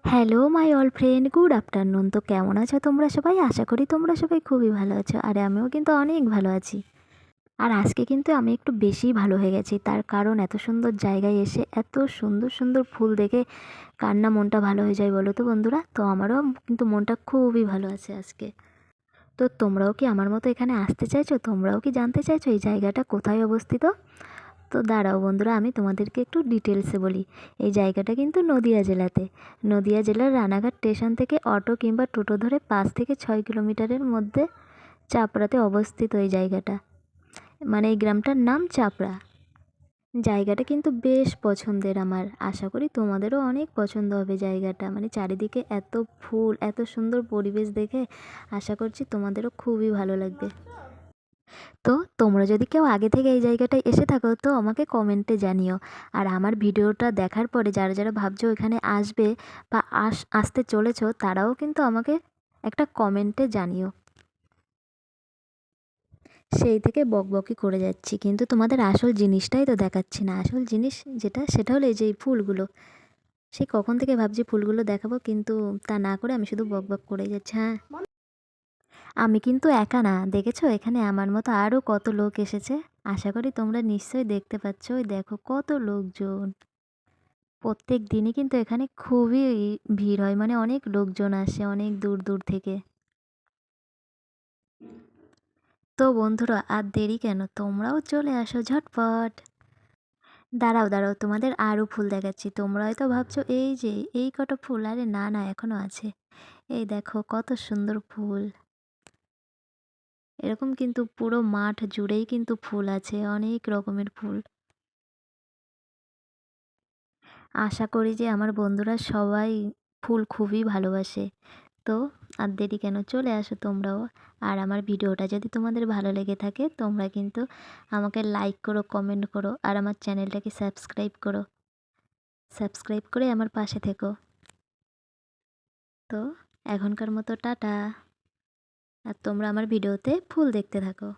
Hello my all friend, good afternoon. তো কেমন আছো তোমরা সবাই? আশা করি তোমরা সবাই খুবই ভালো আছো, আর আমিও কিন্তু অনেক ভালো আছি। আর আজকে কিন্তু আমি একটু বেশিই ভালো হয়ে গেছি, তার কারণ এত সুন্দর জায়গায় এসে এত সুন্দর সুন্দর ফুল দেখে কার না মনটা ভালো হয়ে যায় বলো তো বন্ধুরা? তো আমারও কিন্তু মনটা খুবই ভালো আছে আজকে। তো তোমরাও কি আমার মতো এখানে আসতে চাইছো? তোমরাও কি জানতে চাইছো এই জায়গাটা কোথায় অবস্থিত? তো দাঁড়াও বন্ধুরা, আমি তোমাদেরকে একটু ডিটেলসে বলি। এই জায়গাটা কিন্তু নদিয়া জেলাতে। নদিয়া জেলার রানাঘাট স্টেশন থেকে অটো কিংবা টোটো ধরে 5 থেকে 6 কিলোমিটারের মধ্যে চাপড়াতে অবস্থিত এই জায়গাটা। মানে এই গ্রামটার নাম চাপড়া। জায়গাটা কিন্তু বেশ পছন্দের আমার, আশা করি তোমাদেরও অনেক পছন্দ হবে জায়গাটা। মানে চারিদিকে এত ফুল, এত সুন্দর পরিবেশ দেখে আশা করছি তোমাদেরও খুবই ভালো লাগবে। তো তোমরা যদি কেউ আগে থেকে এই জায়গাটায় এসে থাকো তো আমাকে কমেন্টে জানিও। আর আমার ভিডিওটা দেখার পরে যারা যারা ভাবছো এখানে আসবে বা আসতে চলেছো, তারাও কিন্তু আমাকে একটা কমেন্টে জানিও। সেই থেকে বকবকি করে যাচ্ছি, কিন্তু তোমাদের আসল জিনিসটাই তো দেখাচ্ছি না। আসল জিনিস যেটা, সেটা হলো এই যে এই ফুলগুলো। সেই কখন থেকে ভাবছি ফুলগুলো দেখাবো, কিন্তু তা না করে আমি শুধু বকবক করে যাচ্ছি। হ্যাঁ, আমি কিন্তু একা না, দেখেছো এখানে আমার মতো আরও কত লোক এসেছে। আশা করি তোমরা নিশ্চয়ই দেখতে পাচ্ছ, ওই দেখো কত লোকজন। প্রত্যেক দিনই কিন্তু এখানে খুবই ভিড় হয়, মানে অনেক লোকজন আসে অনেক দূর দূর থেকে। তো বন্ধুরা আর দেরি কেন, তোমরাও চলে আসো ঝটপট। দাঁড়াও দাঁড়াও, তোমাদের আরও ফুল দেখাচ্ছি। তোমরা হয়তো ভাবছো এই যে এই কটা ফুল, আরে না না, এখনো আছে। এই দেখো কত সুন্দর ফুল। এরকম কিন্তু পুরো মাঠ জুড়েই কিন্তু ফুল আছে, অনেক রকমের ফুল। আশা করি যে আমার বন্ধুরা সবাই ফুল খুবই ভালোবাসে। তো আর দেরি কেন, চলে আসো তোমরাও। আর আমার ভিডিওটা যদি তোমাদের ভালো লেগে থাকে তোমরা কিন্তু আমাকে লাইক করো, কমেন্ট করো, আর আমার চ্যানেলটাকে সাবস্ক্রাইব করো। সাবস্ক্রাইব করে আমার পাশে থেকো। তো এখনকার মতো টাটা। আর তোমরা আমার ভিডিওতে ফুল দেখতে থাকো।